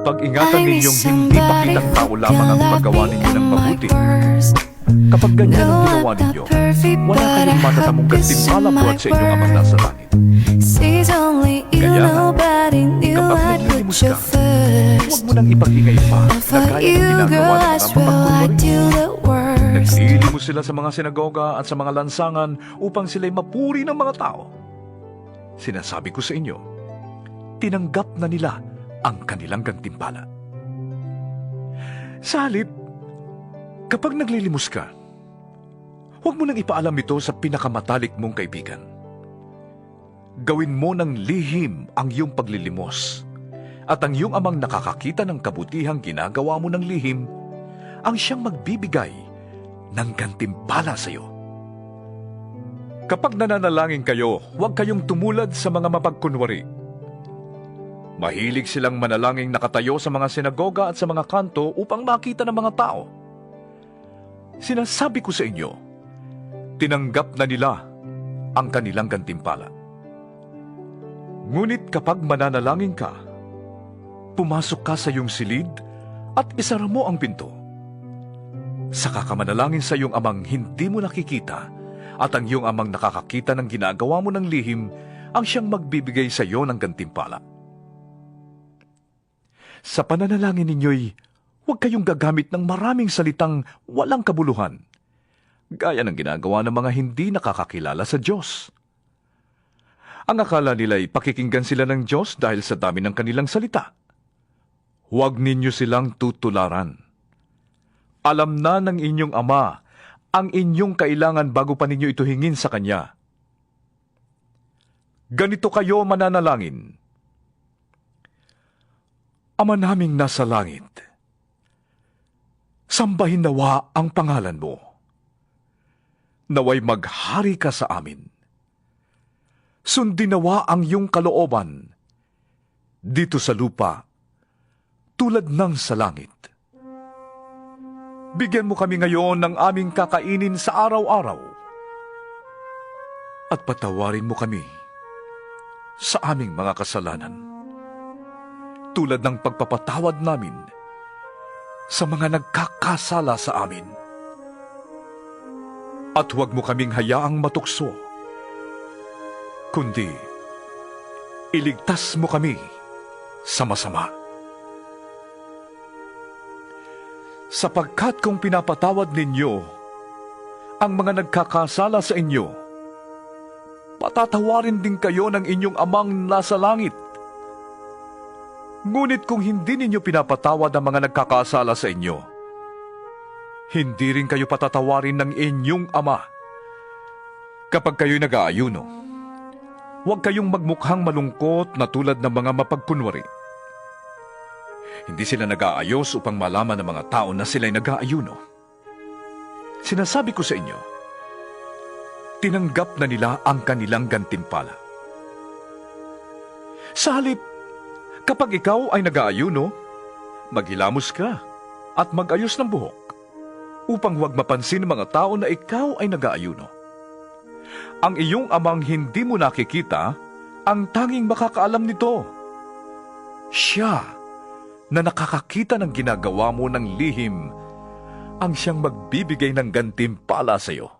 Pag-ingatan ninyong hindi pakitang tao lamang ang magawa ninyo ng mabuti. Kapag ganyan ang ginawa ninyo, wala kayong matatamong gantimpala buhat sa inyong amang nasa langit. Kaya, kapag naglilimos ka, huwag mo nang ipag-ingay pa na gaya ng ginagawa ng mga mapagkunwari. Naglilimos sila sa mga sinagoga at sa mga lansangan upang sila'y mapuri ng mga tao. Sinasabi ko sa inyo, tinanggap na nila ang kanilang gantimpala. Sa halip, kapag naglilimos ka, huwag mo nang ipaalam ito sa pinakamatalik mong kaibigan. Gawin mo ng lihim ang iyong paglilimos, at ang iyong amang nakakakita ng kabutihang ginagawa mo ng lihim, ang siyang magbibigay ng gantimpala sa iyo. Kapag nananalangin kayo, huwag kayong tumulad sa mga mapagkunwari. Mahilig silang manalangin nakatayo sa mga sinagoga at sa mga kanto upang makita ng mga tao. Sinasabi ko sa inyo, tinanggap na nila ang kanilang gantimpala. Ngunit kapag mananalangin ka, pumasok ka sa iyong silid at isara mo ang pinto. Saka ka manalangin sa iyong amang hindi mo nakikita, at ang iyong amang nakakakita ng ginagawa mo ng lihim ang siyang magbibigay sa iyo ng gantimpala. Sa pananalangin ninyo'y huwag kayong gagamit ng maraming salitang walang kabuluhan, gaya ng ginagawa ng mga hindi nakakakilala sa Diyos. Ang akala nila'y pakikinggan sila ng Diyos dahil sa dami ng kanilang salita. Huwag ninyo silang tutularan. Alam na ng inyong Ama ang inyong kailangan bago pa ninyo ito hingin sa Kanya. Ganito kayo mananalangin: Ama naming nasa langit, sambahin nawa ang pangalan mo. Naway maghari ka sa amin. Sundin nawa ang iyong kalooban, dito sa lupa, tulad ng sa langit. Bigyan mo kami ngayon ng aming kakainin sa araw-araw. At patawarin mo kami sa aming mga kasalanan, tulad ng pagpapatawad namin sa mga nagkakasala sa amin. At huwag mo kaming hayaang matukso, kundi iligtas mo kami sa masama. Sapagkat kung pinapatawad ninyo ang mga nagkakasala sa inyo, patatawarin din kayo ng inyong Amang nasa langit. Ngunit kung hindi ninyo pinapatawad ang mga nagkakasala sa inyo, hindi rin kayo patatawarin ng inyong Ama. Kapag kayo'y nag-aayuno, huwag kayong magmukhang malungkot na tulad ng mga mapagkunwari. Hindi sila nag-aayos upang malaman ng mga tao na sila'y nag-aayuno. Sinasabi ko sa inyo, tinanggap na nila ang kanilang gantimpala. Sa halip, kapag ikaw ay nag-aayuno, maghilamos ka at mag-ayos ng buhok, upang huwag mapansin ng mga tao na ikaw ay nag-aayuno. Ang iyong Amang hindi mo nakikita, ang tanging makakaalam nito. Siya na nakakakita ng ginagawa mo ng lihim, ang siyang magbibigay ng gantimpala sa iyo.